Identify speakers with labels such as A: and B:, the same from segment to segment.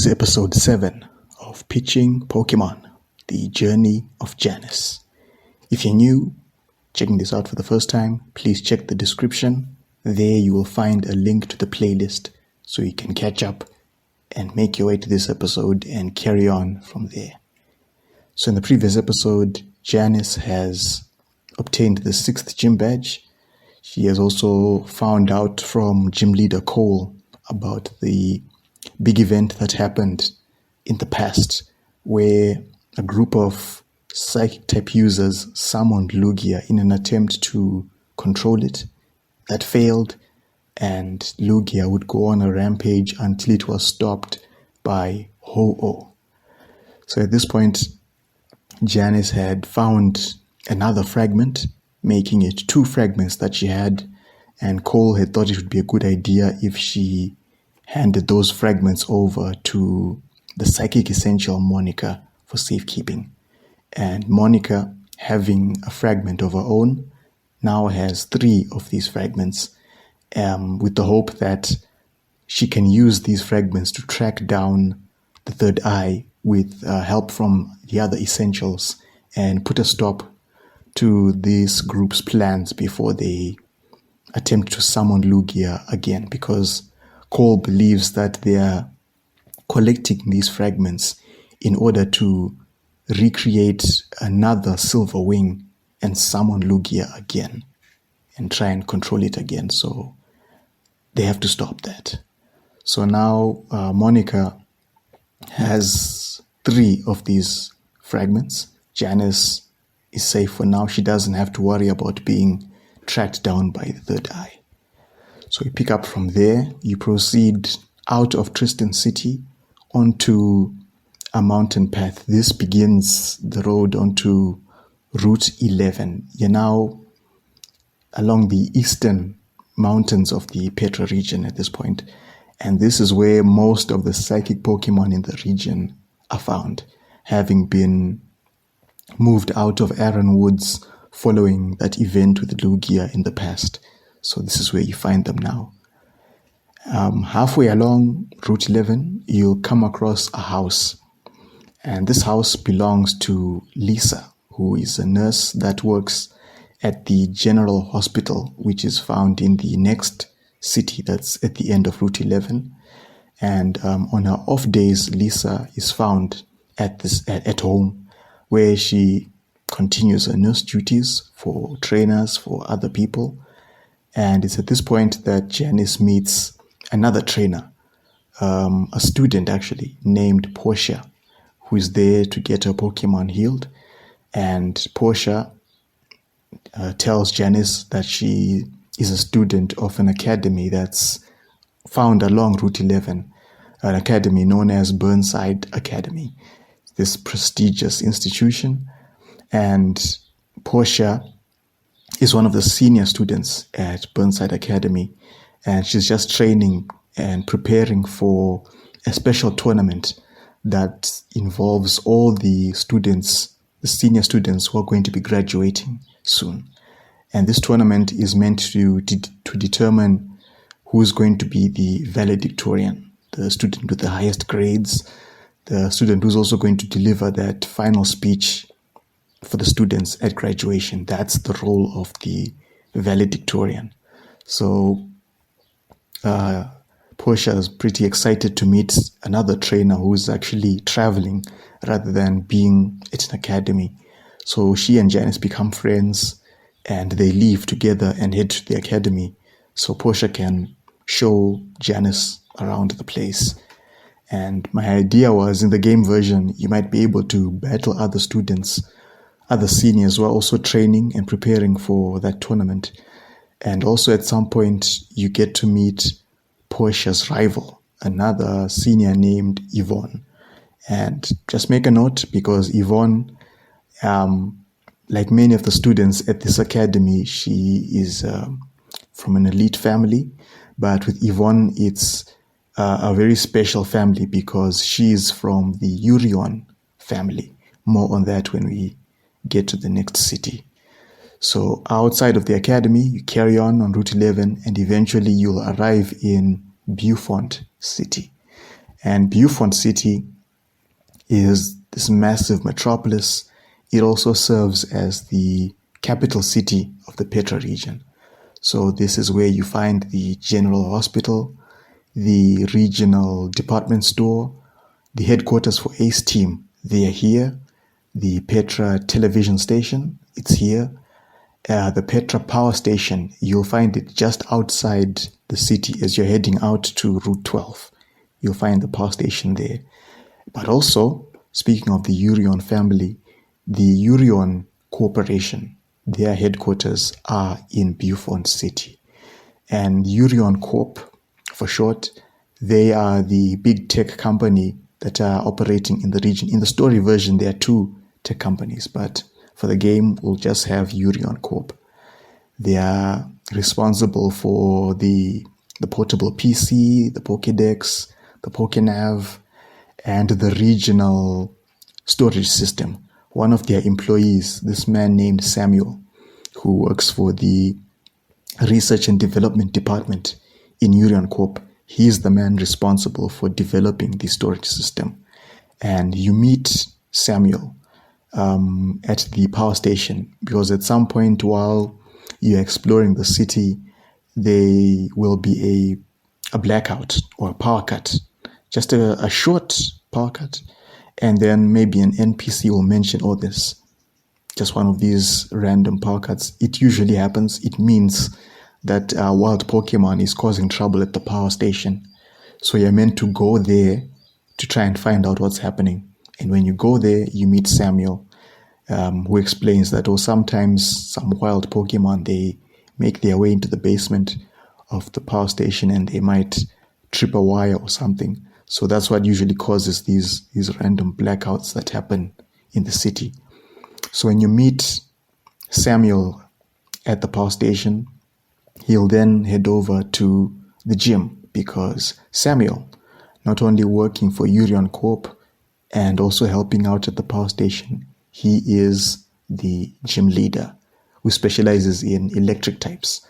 A: is episode 7 of Pitching Pokemon, The Journey of Janice. If you're new, checking this out for the first time, please check the description. There you will find a link to the playlist so you can catch up and make your way to this episode and carry on from there. So in the previous episode, Janice has obtained the 6th gym badge. She has also found out from gym leader Cole about the big event that happened in the past where a group of psychic type users summoned Lugia in an attempt to control it. That failed, and Lugia would go on a rampage until it was stopped by Ho-Oh. So at this point, Janice had found another fragment, making it 2 fragments that she had, and Cole had thought it would be a good idea if she handed those fragments over to the Psychic Essential Monica for safekeeping. And Monica, having a fragment of her own, now has 3 of these fragments, with the hope that she can use these fragments to track down the third eye with help from the other essentials and put a stop to this group's plans before they attempt to summon Lugia again, because Cole believes that they are collecting these fragments in order to recreate another silver wing and summon Lugia again and try and control it again. So they have to stop that. So now Monica has 3 of these fragments. Janice is safe for now. She doesn't have to worry about being tracked down by the third eye. So you pick up from there, you proceed out of Tristan City onto a mountain path. This begins the road onto Route 11. You're now along the eastern mountains of the Petra region at this point, and this is where most of the psychic Pokemon in the region are found, having been moved out of Aaron Woods following that event with Lugia in the past. So this is where you find them now. Halfway along Route 11, you'll come across a house. And this house belongs to Lisa, who is a nurse that works at the General Hospital, which is found in the next city that's at the end of Route 11. And on her off days, Lisa is found at home, where she continues her nurse duties for trainers, for other people. And it's at this point that Janice meets another trainer, a student actually, named Portia, who is there to get her Pokemon healed. And Portia tells Janice that she is a student of an academy that's found along Route 11, an academy known as Burnside Academy, this prestigious institution. And Portia is one of the senior students at Burnside Academy, and she's just training and preparing for a special tournament that involves all the students, the senior students who are going to be graduating soon. And this tournament is meant to determine who's going to be the valedictorian, the student with the highest grades, the student who's also going to deliver that final speech for the students at graduation. That's the role of the valedictorian. So Portia is pretty excited to meet another trainer who's actually traveling rather than being at an academy. So she and Janice become friends, and they leave together and head to the academy so Portia can show Janice around the place. And my idea was, in the game version, you might be able to battle other students, other seniors who are also training and preparing for that tournament. And also at some point, you get to meet Portia's rival, another senior named Yvonne. And just make a note, because Yvonne, like many of the students at this academy, she is from an elite family. But with Yvonne, it's a very special family because she is from the Yureon family. More on that when we get to the next city. So outside of the academy, you carry on Route 11, and eventually you'll arrive in Beaufont City. And Beaufont City is this massive metropolis. It also serves as the capital city of the Petra region. So this is where you find the general hospital, the regional department store, the headquarters for Ace Team. They are here. The Petra television station, it's here. The Petra power station, you'll find it just outside the city as you're heading out to Route 12. You'll find the power station there. But also, speaking of the Yureon family, the Yureon Corporation, their headquarters are in Beaufont City. And Yureon Corp, for short, they are the big tech company that are operating in the region. In the story version, there are two tech companies, but for the game, we'll just have Yureon Corp. They are responsible for the portable PC, the Pokédex, the Pokénav, and the regional storage system. One of their employees, this man named Samuel, who works for the research and development department in Yureon Corp, he's the man responsible for developing the storage system. And you meet Samuel at the power station, because at some point while you're exploring the city, there will be a blackout or a power cut, just a short power cut, and then maybe an NPC will mention, oh, this just one of these random power cuts. It usually happens. It means that wild Pokemon is causing trouble at the power station, so you're meant to go there to try and find out what's happening. And when you go there, you meet Samuel, who explains that, sometimes some wild Pokemon, they make their way into the basement of the power station and they might trip a wire or something. So that's what usually causes these random blackouts that happen in the city. So when you meet Samuel at the power station, he'll then head over to the gym, because Samuel, not only working for Yureon Corp and also helping out at the power station, he is the gym leader who specializes in electric types.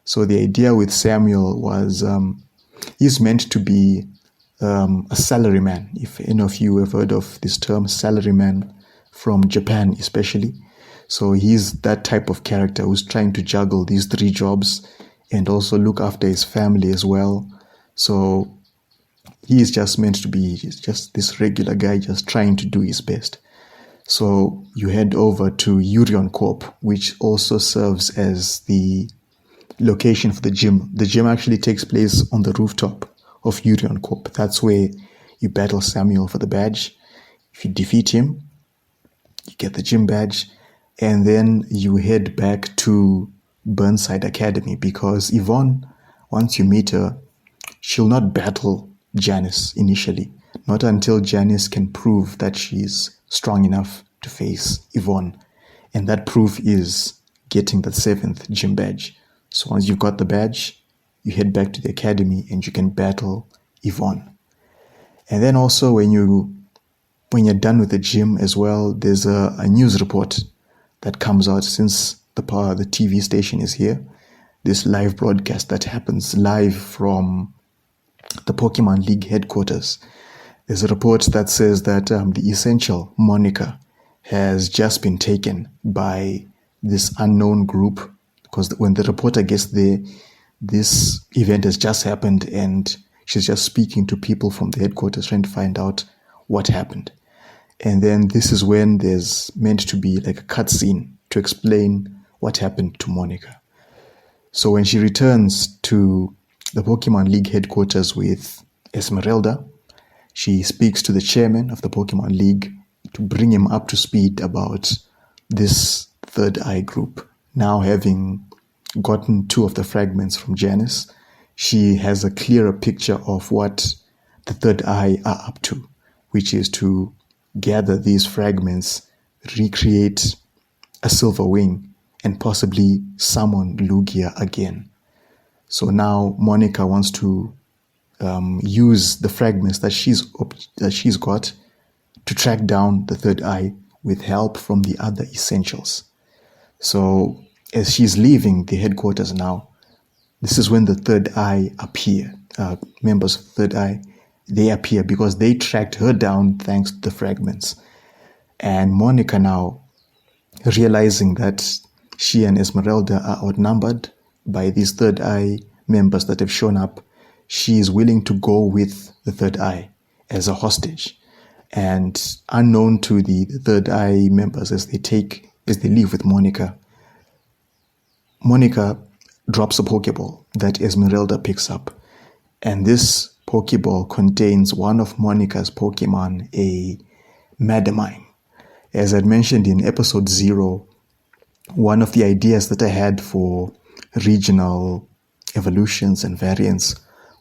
A: So the idea with Samuel was he's meant to be a salaryman. If any of you have heard of this term, salaryman, from Japan especially. So he's that type of character who's trying to juggle these 3 jobs and also look after his family as well. So he is just meant to be just this regular guy just trying to do his best. So you head over to Yureon Corp, which also serves as the location for the gym. The gym actually takes place on the rooftop of Yureon Corp. That's where you battle Samuel for the badge. If you defeat him, you get the gym badge, and then you head back to Burnside Academy, because Yvonne, once you meet her, she'll not battle Janice initially, not until Janice can prove that she's strong enough to face Yvonne. And that proof is getting the 7th gym badge. So once you've got the badge, you head back to the academy and you can battle Yvonne. And then also when you're done with the gym as well, there's a news report that comes out, since the TV station is here. This live broadcast that happens live from the Pokemon League headquarters. There's a report that says that the Essential moniker has just been taken by this unknown group, because when the reporter gets there, this event has just happened and she's just speaking to people from the headquarters trying to find out what happened. And then this is when there's meant to be like a cutscene to explain what happened to Monica. So when she returns to the Pokemon League headquarters with Esmeralda, she speaks to the chairman of the Pokemon League to bring him up to speed about this Third Eye group. Now, having gotten 2 of the fragments from Janice, she has a clearer picture of what the Third Eye are up to, which is to gather these fragments, recreate a silver wing, and possibly summon Lugia again. So now Monica wants to use the fragments that she's got to track down the Third Eye with help from the other Essentials. So as she's leaving the headquarters now, this is when the Third Eye appear. Members of the Third Eye they appear because they tracked her down thanks to the fragments. And Monica now, realizing that she and Esmeralda are outnumbered by these Third Eye members that have shown up, she is willing to go with the Third Eye as a hostage. And unknown to the Third Eye members as they leave with Monica, Monica drops a Pokeball that Esmeralda picks up. And this Pokeball contains one of Monica's Pokemon, a Madamine. As I'd mentioned in episode 0, one of the ideas that I had for regional evolutions and variants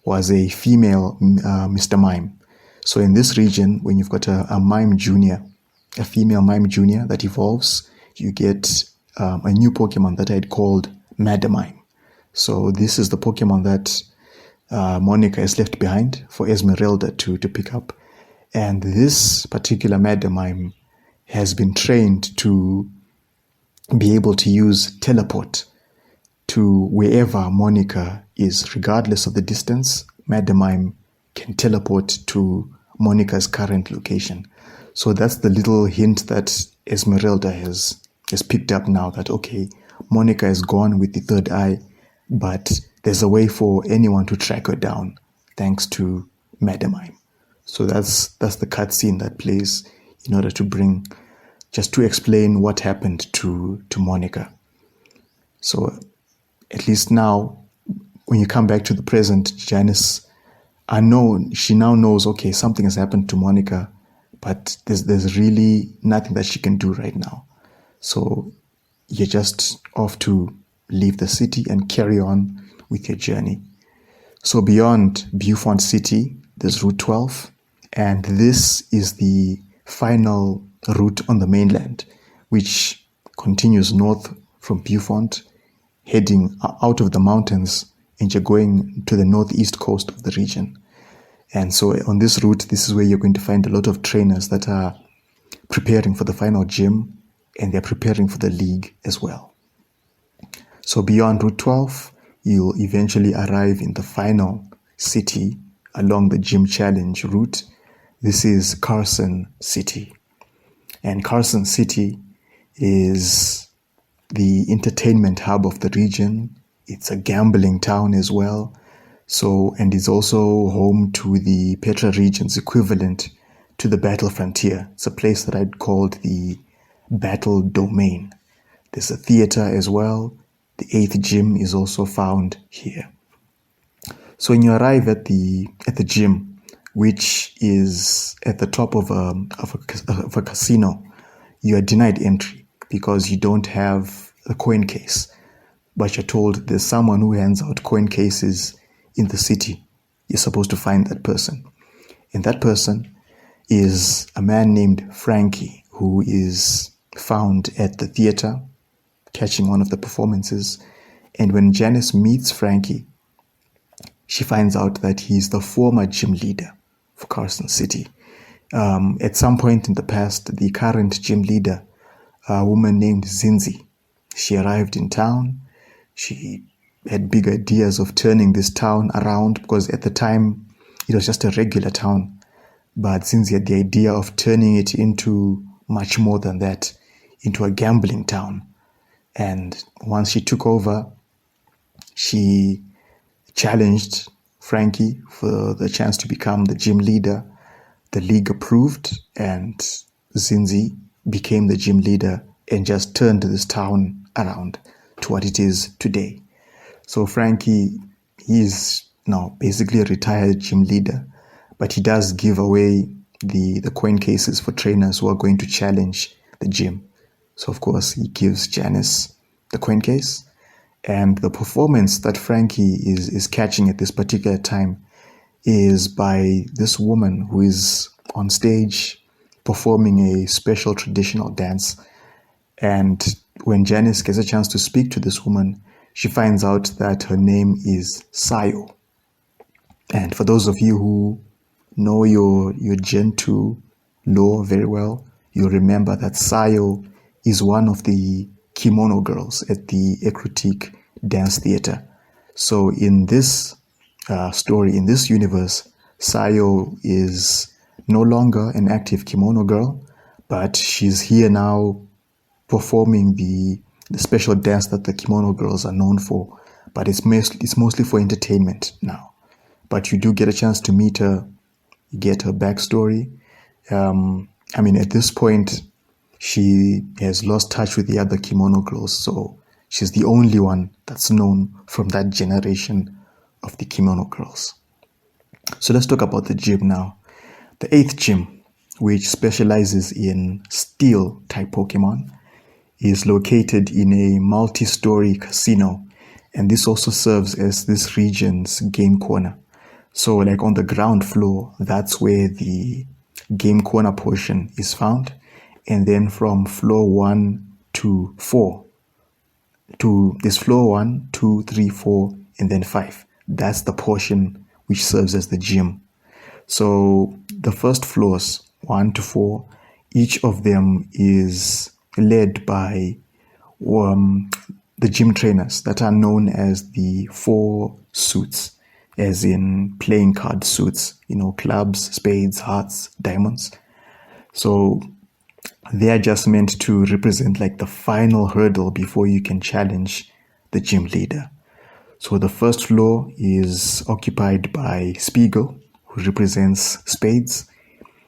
A: was a female Mr. Mime. So in this region, when you've got a Mime Junior, a female Mime Junior that evolves, you get a new Pokemon that I'd called Madamine. So this is the Pokemon that Monica is left behind for Esmeralda to pick up. And this particular Madamine has been trained to be able to use teleport to wherever Monica is, regardless of the distance. Madamine can teleport to Monica's current location. So that's the little hint that Esmeralda has picked up now, that okay, Monica is gone with the Third Eye, but there's a way for anyone to track her down thanks to Madamine. So that's the cutscene that plays in order to explain what happened to Monica. So at least now, when you come back to the present, Janice, she now knows, okay, something has happened to Monica, but there's really nothing that she can do right now. So you're just off to leave the city and carry on with your journey. So beyond Beaufont City, there's Route 12, and this is the final route on the mainland, which continues north from Beaufont, heading out of the mountains, and you're going to the northeast coast of the region. And so on this route, this is where you're going to find a lot of trainers that are preparing for the final gym, and they're preparing for the league as well. So beyond Route 12, you'll eventually arrive in the final city along the gym challenge route. This is Carson City. And Carson City is the entertainment hub of the region. It's a gambling town as well. So, and it's also home to the Petra region's equivalent to the Battle Frontier. It's a place that I'd called the Battle Domain. There's a theater as well. The 8th gym is also found here. So when you arrive at the gym, which is at the top of a casino, you are denied entry because you don't have a coin case. But you're told there's someone who hands out coin cases in the city. You're supposed to find that person. And that person is a man named Frankie, who is found at the theater catching one of the performances. And when Janice meets Frankie, she finds out that he's the former gym leader for Carson City. At some point in the past, the current gym leader, a woman named Zinzi, she arrived in town. She had big ideas of turning this town around because at the time it was just a regular town. But Zinzi had the idea of turning it into much more than that, into a gambling town. And once she took over, she challenged Frankie for the chance to become the gym leader. The league approved, and Zinzi became the gym leader and just turned this town around to what it is today. So Frankie, he's now basically a retired gym leader, but he does give away the coin cases for trainers who are going to challenge the gym. So of course he gives Janice the coin case, and the performance that Frankie is catching at this particular time is by this woman who is on stage performing a special traditional dance. And when Janice gets a chance to speak to this woman, she finds out that her name is Sayo. And for those of you who know your Gen 2 lore very well, you'll remember that Sayo is one of the kimono girls at the Ekrutik Dance Theater. So in this story, in this universe, Sayo is no longer an active kimono girl, but she's here now performing the special dance that the kimono girls are known for. But it's mostly for entertainment now. But you do get a chance to meet her, you get her backstory. At this point, she has lost touch with the other kimono girls, so she's the only one that's known from that generation of the kimono girls. So let's talk about the gym now. The 8th gym, which specializes in steel-type Pokemon, is located in a multi-story casino, and this also serves as this region's game corner. So like on the ground floor, that's where the game corner portion is found. And then from floor 1 to 4, to this floor 1, 2, 3, 4, and then 5. That's the portion which serves as the gym. So the first floors, 1 to 4, each of them is led by the gym trainers that are known as the 4 suits, as in playing card suits, clubs, spades, hearts, diamonds. So they are just meant to represent like the final hurdle before you can challenge the gym leader. So the first floor is occupied by Spiegel, who represents spades.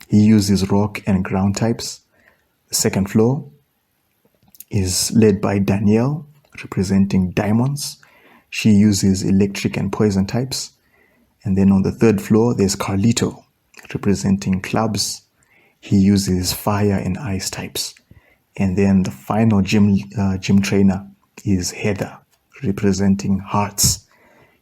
A: He uses rock and ground types. The second floor is led by Danielle, representing diamonds. She uses electric and poison types. And then on the third floor, there's Carlito, representing clubs. He uses fire and ice types. And then the final gym trainer is Heather, representing hearts.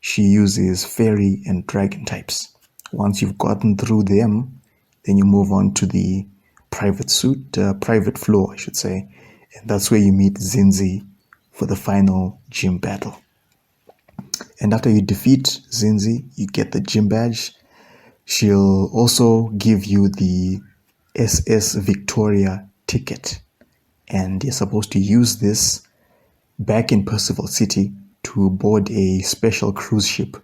A: She uses fairy and dragon types. Once you've gotten through them, then you move on to the private floor, I should say. And that's where you meet Zinzi for the final gym battle. And after you defeat Zinzi, you get the gym badge. She'll also give you the SS Victoria ticket. And you're supposed to use this back in Percival City to board a special cruise ship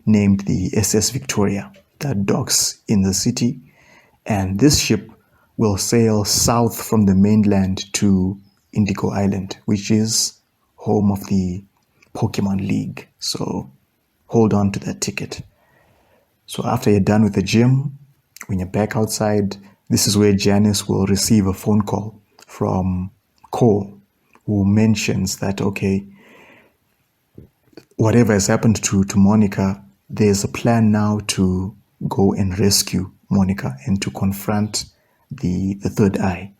A: named the SS Victoria that docks in the city. And this ship will sail south from the mainland to Indigo Island, which is home of the Pokemon League. So hold on to that ticket. So after you're done with the gym, when you're back outside, this is where Janice will receive a phone call from Cole, who mentions that, okay, whatever has happened to Monica, there's a plan now to go and rescue Monica and to confront the third eye.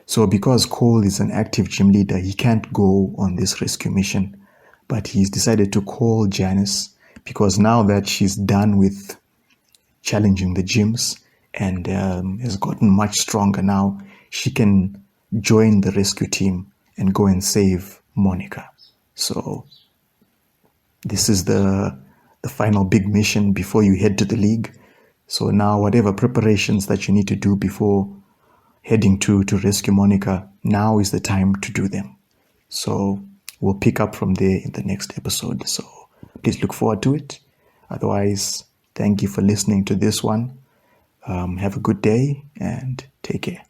A: So because Cole is an active gym leader, he can't go on this rescue mission. But he's decided to call Janice because now that she's done with challenging the gyms and has gotten much stronger now, she can join the rescue team and go and save Monica. So this is the final big mission before you head to the league. So now whatever preparations that you need to do before heading to rescue Monica, now is the time to do them. So we'll pick up from there in the next episode. So please look forward to it. Otherwise, thank you for listening to this one. Have a good day and take care.